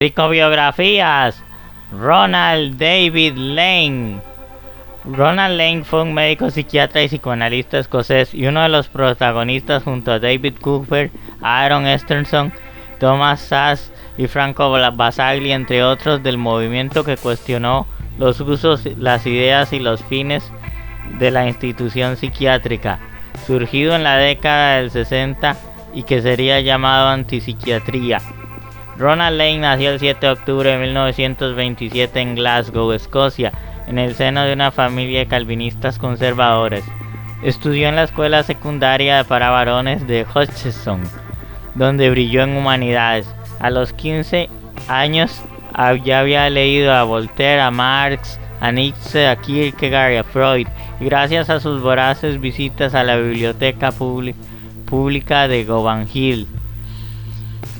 Psicobiografías. Ronald David Lane. Ronald Lane fue un médico psiquiatra y psicoanalista escocés y uno de los protagonistas junto a David Cooper, Aaron Esterson, Thomas Szasz y Franco Basaglia, entre otros, del movimiento que cuestionó los usos, las ideas y los fines de la institución psiquiátrica, surgido en la década del 60 y que sería llamado antipsiquiatría. Ronald Lane nació el 7 de octubre de 1927 en Glasgow, Escocia, en el seno de una familia de calvinistas conservadores. Estudió en la escuela secundaria para varones de Hutchinson, donde brilló en humanidades. A los 15 años ya había leído a Voltaire, a Marx, a Nietzsche, a Kierkegaard y a Freud, y gracias a sus voraces visitas a la biblioteca pública de Govan Hill.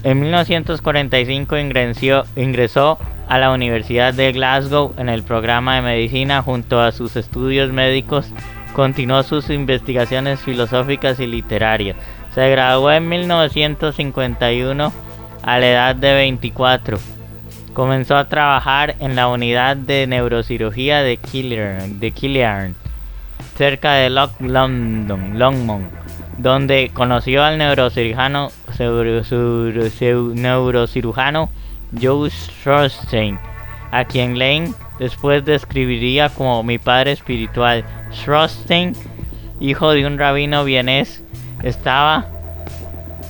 En 1945 ingresó a la Universidad de Glasgow en el programa de medicina. Junto a sus estudios médicos, continuó sus investigaciones filosóficas y literarias. Se graduó en 1951 a la edad de 24. Comenzó a trabajar en la unidad de neurocirugía de Killearn, cerca de Longmont, donde conoció al neurocirujano Joe Schrostein, a quien Lane después describiría como mi padre espiritual. Schrostein, hijo de un rabino vienés, estaba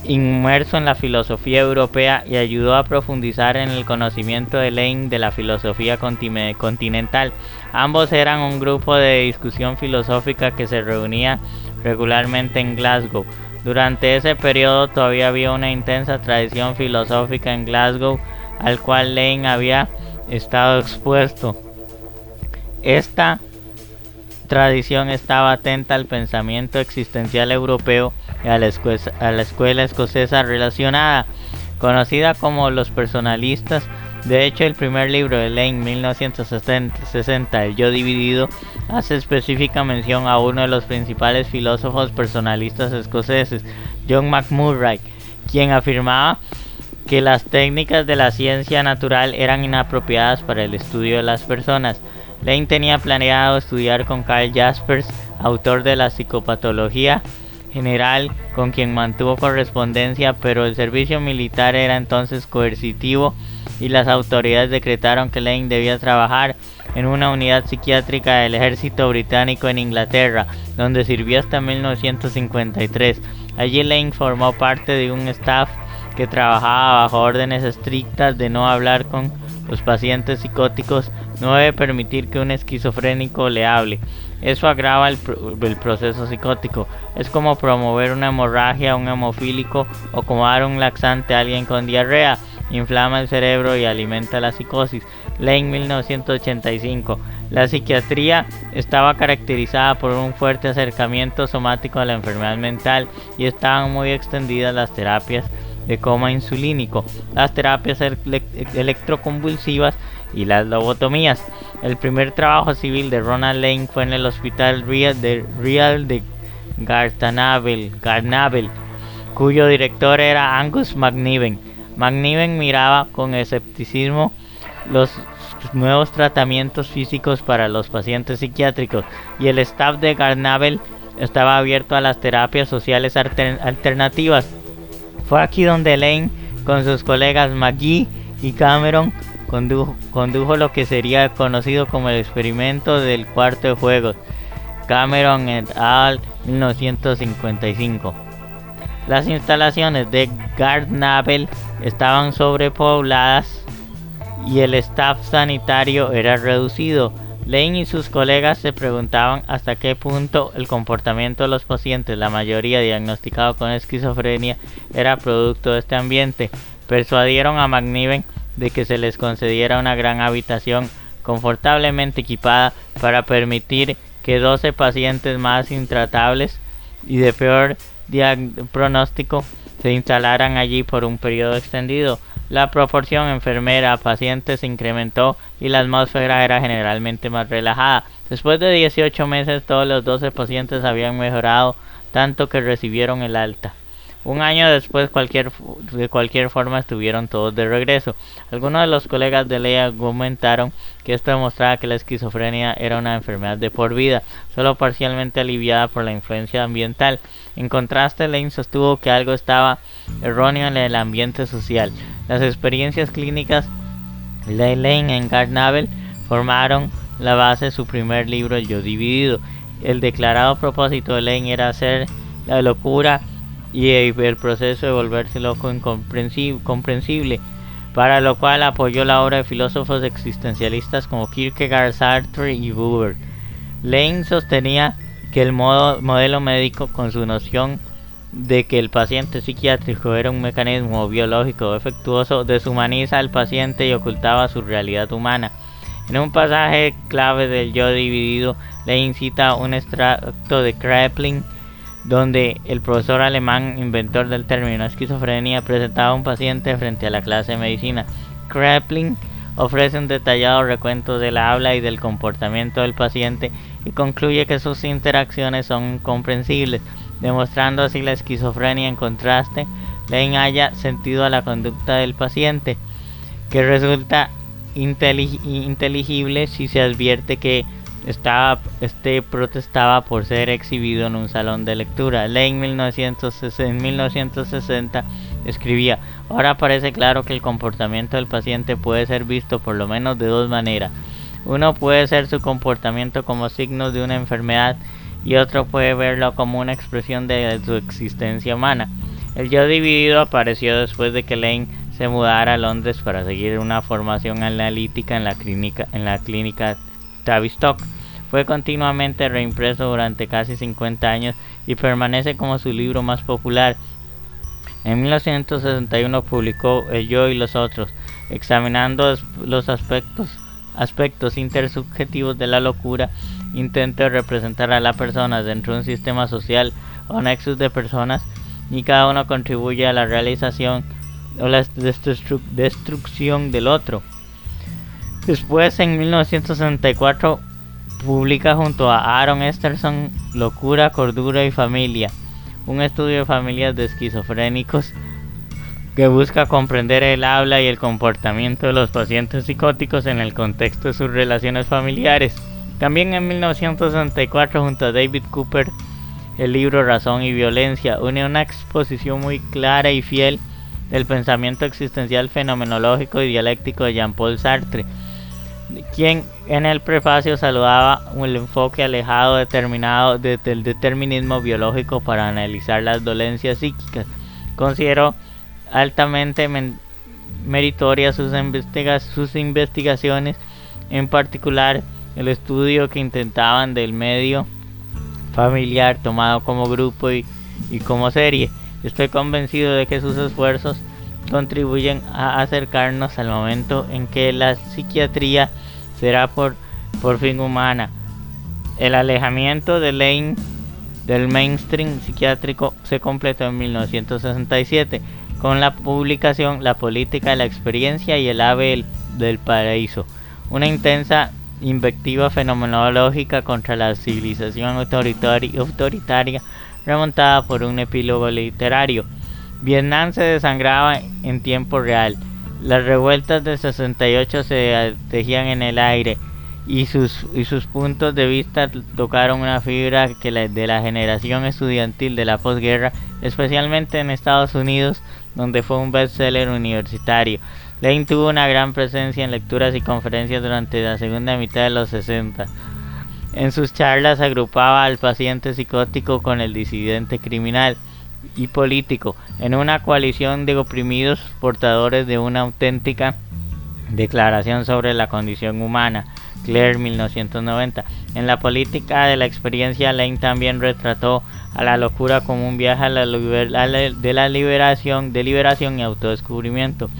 inmerso en la filosofía europea y ayudó a profundizar en el conocimiento de Lane de la filosofía continental. Ambos eran un grupo de discusión filosófica que se reunía regularmente en Glasgow. Durante ese periodo todavía había una intensa tradición filosófica en Glasgow, al cual Lane había estado expuesto. Esta tradición estaba atenta al pensamiento existencial europeo y a la escuela escocesa relacionada, conocida como los personalistas. De hecho, el primer libro de Lane, 1960, El Yo Dividido, hace específica mención a uno de los principales filósofos personalistas escoceses, John McMurray, quien afirmaba que las técnicas de la ciencia natural eran inapropiadas para el estudio de las personas. Lane tenía planeado estudiar con Karl Jaspers, autor de la psicopatología general, con quien mantuvo correspondencia, pero el servicio militar era entonces coercitivo y las autoridades decretaron que Lane debía trabajar en una unidad psiquiátrica del ejército británico en Inglaterra, donde sirvió hasta 1953. Allí Lane formó parte de un staff que trabajaba bajo órdenes estrictas de no hablar con los pacientes psicóticos, no debe permitir que un esquizofrénico le hable. Eso agrava el proceso psicótico. Es como promover una hemorragia a un hemofílico o como dar un laxante a alguien con diarrea. Inflama el cerebro y alimenta la psicosis. Lane, 1985. La psiquiatría estaba caracterizada por un fuerte acercamiento somático a la enfermedad mental y estaban muy extendidas las terapias de coma insulínico, las terapias electroconvulsivas y las lobotomías. El primer trabajo civil de Ronald Lane fue en el Hospital Real de Garnavel, cuyo director era Angus McNiven. McNiven miraba con escepticismo los nuevos tratamientos físicos para los pacientes psiquiátricos, y el staff de Garnavel estaba abierto a las terapias sociales alternativas. Fue aquí donde Lane, con sus colegas McGee y Cameron, condujo lo que sería conocido como el experimento del cuarto de juegos. Cameron et al. 1955. Las instalaciones de Garnavel estaban sobrepobladas y el staff sanitario era reducido. Lane y sus colegas se preguntaban hasta qué punto el comportamiento de los pacientes, la mayoría diagnosticados con esquizofrenia, era producto de este ambiente. Persuadieron a McNiven de que se les concediera una gran habitación confortablemente equipada para permitir que 12 pacientes más intratables y de peor pronóstico se instalaran allí por un periodo extendido. La proporción enfermera a pacientes se incrementó y la atmósfera era generalmente más relajada. Después de 18 meses, todos los 12 pacientes habían mejorado tanto que recibieron el alta. Un año después, de cualquier forma, estuvieron todos de regreso. Algunos de los colegas de Lane argumentaron que esto demostraba que la esquizofrenia era una enfermedad de por vida, solo parcialmente aliviada por la influencia ambiental. En contraste, Lane sostuvo que algo estaba erróneo en el ambiente social. Las experiencias clínicas de Lane en Garnavel formaron la base de su primer libro, El Yo Dividido. El declarado propósito de Lane era hacer la locura y el proceso de volverse loco comprensible, para lo cual apoyó la obra de filósofos existencialistas como Kierkegaard, Sartre y Buber. Lane sostenía que el modelo médico, con su noción de que el paciente psiquiátrico era un mecanismo biológico defectuoso, deshumaniza al paciente y ocultaba su realidad humana. En un pasaje clave del Yo Dividido, Lane cita un extracto de Kraepelin, donde el profesor alemán, inventor del término esquizofrenia, presentaba a un paciente frente a la clase de medicina. Kraepelin ofrece un detallado recuento del habla y del comportamiento del paciente y concluye que sus interacciones son comprensibles, demostrando así la esquizofrenia. En contraste, Lane halla sentido a la conducta del paciente, que resulta inteligible si se advierte que protestaba por ser exhibido en un salón de lectura. Lane en 1960 escribía: ahora parece claro que el comportamiento del paciente puede ser visto por lo menos de dos maneras. Uno puede ser su comportamiento como signo de una enfermedad y otro puede verlo como una expresión de su existencia humana. El Yo Dividido apareció después de que Lane se mudara a Londres para seguir una formación analítica en la clínica Tavistock. Fue continuamente reimpreso durante casi 50 años y permanece como su libro más popular. En 1961 publicó El Yo y los Otros, examinando los aspectos intersubjetivos de la locura. Intenta representar a la persona dentro de un sistema social o nexus de personas, y cada uno contribuye a la realización o la destrucción del otro. Después, en 1964, publica junto a Aaron Esterson Locura, Cordura y Familia, un estudio de familias de esquizofrénicos que busca comprender el habla y el comportamiento de los pacientes psicóticos en el contexto de sus relaciones familiares. También en 1964, junto a David Cooper, el libro Razón y Violencia une una exposición muy clara y fiel del pensamiento existencial fenomenológico y dialéctico de Jean-Paul Sartre, quien en el prefacio saludaba el enfoque alejado del determinismo biológico para analizar las dolencias psíquicas. Consideró altamente meritorias sus investigaciones, en particular el estudio que intentaban del medio familiar tomado como grupo y como serie. Estoy convencido de que sus esfuerzos contribuyen a acercarnos al momento en que la psiquiatría será por fin humana. El alejamiento de Lane del mainstream psiquiátrico se completó en 1967 con la publicación La política de la experiencia y El ave del paraíso, una intensa invectiva fenomenológica contra la civilización autoritaria remontada por un epílogo literario. Vietnam se desangraba en tiempo real. Las revueltas del 68 se tejían en el aire y sus puntos de vista tocaron una fibra de la generación estudiantil de la posguerra, especialmente en Estados Unidos, donde fue un bestseller universitario. Lane tuvo una gran presencia en lecturas y conferencias durante la segunda mitad de los 60. En sus charlas agrupaba al paciente psicótico con el disidente criminal y político en una coalición de oprimidos portadores de una auténtica declaración sobre la condición humana. Clare, 1990. En La política de la experiencia, Lane también retrató a la locura como un viaje de liberación y autodescubrimiento.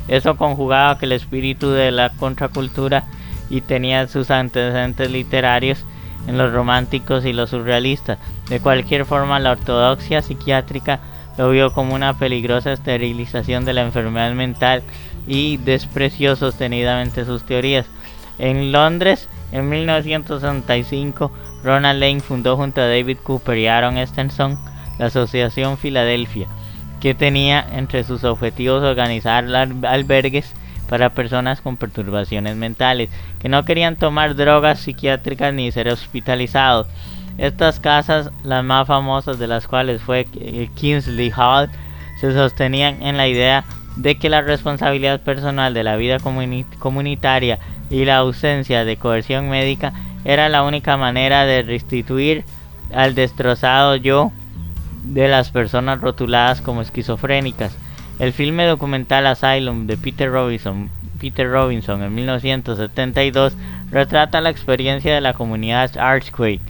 Eso conjugaba que el espíritu de la contracultura y tenía sus antecedentes literarios en los románticos y los surrealistas. De cualquier forma, la ortodoxia psiquiátrica lo vio como una peligrosa esterilización de la enfermedad mental y despreció sostenidamente sus teorías. En Londres, en 1965, Ronald Lane fundó junto a David Cooper y Aaron Estenson la Asociación Filadelfia, que tenía entre sus objetivos organizar albergues para personas con perturbaciones mentales que no querían tomar drogas psiquiátricas ni ser hospitalizados. Estas casas, las más famosas de las cuales fue Kingsley Hall, se sostenían en la idea de que la responsabilidad personal de la vida comunitaria y la ausencia de coerción médica era la única manera de restituir al destrozado yo de las personas rotuladas como esquizofrénicas. El filme documental Asylum de Peter Robinson en 1972 retrata la experiencia de la comunidad Archquake.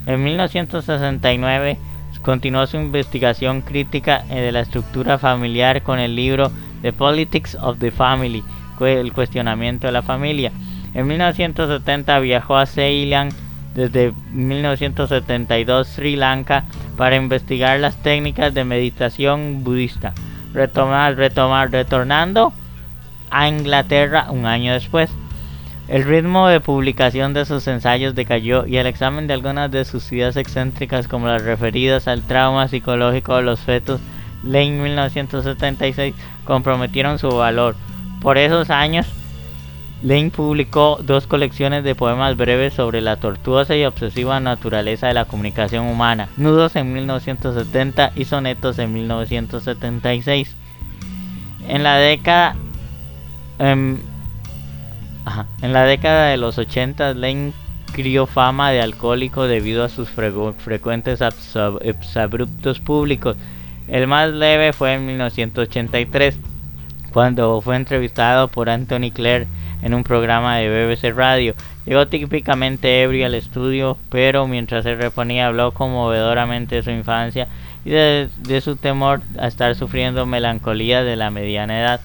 En 1969 continuó su investigación crítica de la estructura familiar con el libro The Politics of the Family, el cuestionamiento de la familia. En 1970 viajó a Ceilán, desde 1972 Sri Lanka, para investigar las técnicas de meditación budista, retornando a Inglaterra un año después. El ritmo de publicación de sus ensayos decayó y el examen de algunas de sus ideas excéntricas, como las referidas al trauma psicológico de los fetos, Lane 1976, comprometieron su valor. Por esos años, Lane publicó 2 colecciones de poemas breves sobre la tortuosa y obsesiva naturaleza de la comunicación humana, Nudos en 1970 y Sonetos en 1976. En la década de los 80, Lane crió fama de alcohólico debido a sus frecuentes exabruptos públicos. El más leve fue en 1983, cuando fue entrevistado por Anthony Clare en un programa de BBC Radio. Llegó típicamente ebrio al estudio, pero mientras se reponía habló conmovedoramente de su infancia y de su temor a estar sufriendo melancolía de la mediana edad,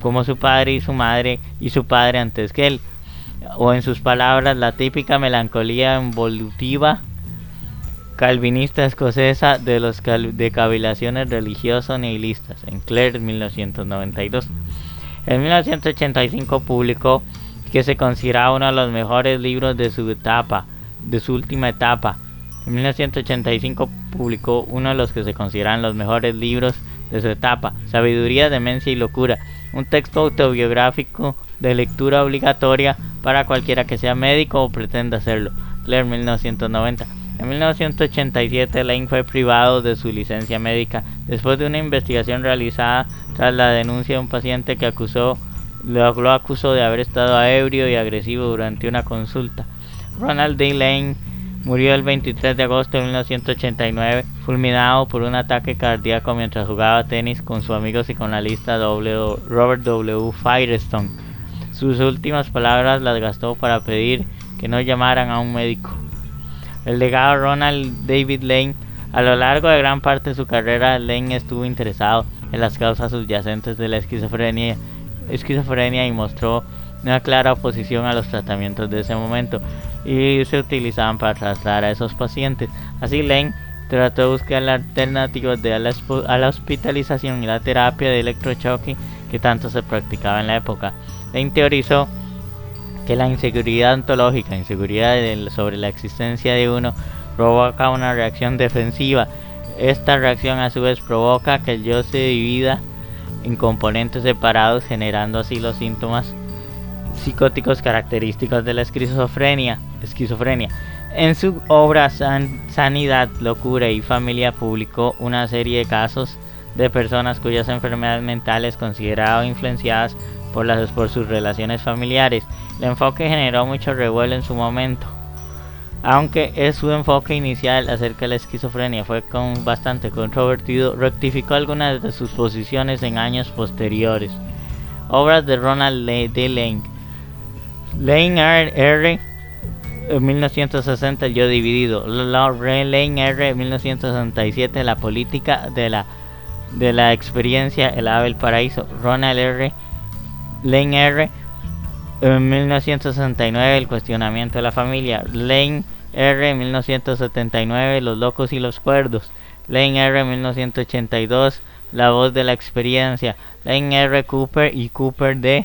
como su padre y su madre y su padre antes que él, o en sus palabras, la típica melancolía involutiva calvinista escocesa de los de cavilaciones religiosos nihilistas, en Clare 1992. En 1985 publicó que se consideraba uno de los mejores libros de su última etapa. En 1985 publicó uno de los que se consideran los mejores libros de su etapa, Sabiduría, Demencia y Locura, un texto autobiográfico de lectura obligatoria para cualquiera que sea médico o pretenda hacerlo. Clare 1990. En 1987 Lane fue privado de su licencia médica después de una investigación realizada tras la denuncia de un paciente que lo acusó de haber estado ebrio y agresivo durante una consulta. Ronald D. Lane murió el 23 de agosto de 1989 fulminado por un ataque cardíaco mientras jugaba tenis con su amigo psicoanalista Robert W. Firestone. Sus últimas palabras las gastó para pedir que no llamaran a un médico. El legado de Ronald David Lane. A lo largo de gran parte de su carrera, Lane estuvo interesado en las causas subyacentes de la esquizofrenia y mostró una clara oposición a los tratamientos de ese momento y se utilizaban para tratar a esos pacientes. Así, Lane trató de buscar alternativas a la hospitalización y la terapia de electrochoque que tanto se practicaba en la época. Lane teorizó que la inseguridad ontológica, sobre la existencia de uno, provoca una reacción defensiva. Esta reacción a su vez provoca que el yo se divida en componentes separados, generando así los síntomas psicóticos característicos de la esquizofrenia. En su obra Sanidad, Locura y Familia publicó una serie de casos de personas cuyas enfermedades mentales consideraban influenciadas por sus relaciones familiares. El enfoque generó mucho revuelo en su momento, aunque su enfoque inicial acerca de la esquizofrenia fue bastante controvertido. Rectificó algunas de sus posiciones en años posteriores. Obras de Ronald D. Lane. Lane R. 1960, El yo dividido. Lane R. 1967, La política de la experiencia, El ave del paraíso. Ronald R. Lane R. 1969, El cuestionamiento de la familia. Lane R. 1979, Los locos y los cuerdos. Lane R. 1982, La voz de la experiencia. Lane R. Cooper y Cooper D.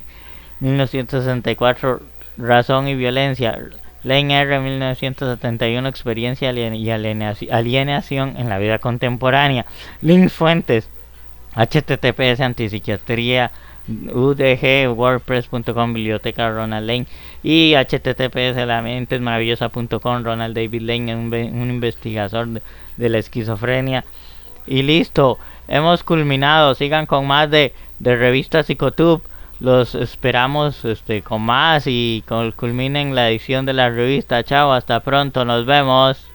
1964, Razón y violencia. Lane R. 1971, Experiencia y alienación en la vida contemporánea. Links Fuentes. https antipsiquiatría udg.wordpress.com, biblioteca Ronald Lane, y https lamentesmaravillosa.com, Ronald David Lane, un investigador de la esquizofrenia. Y listo, hemos culminado. Sigan con más de revista Psicotube. Los esperamos con más y culminen la edición de la revista. Chao, hasta pronto, nos vemos.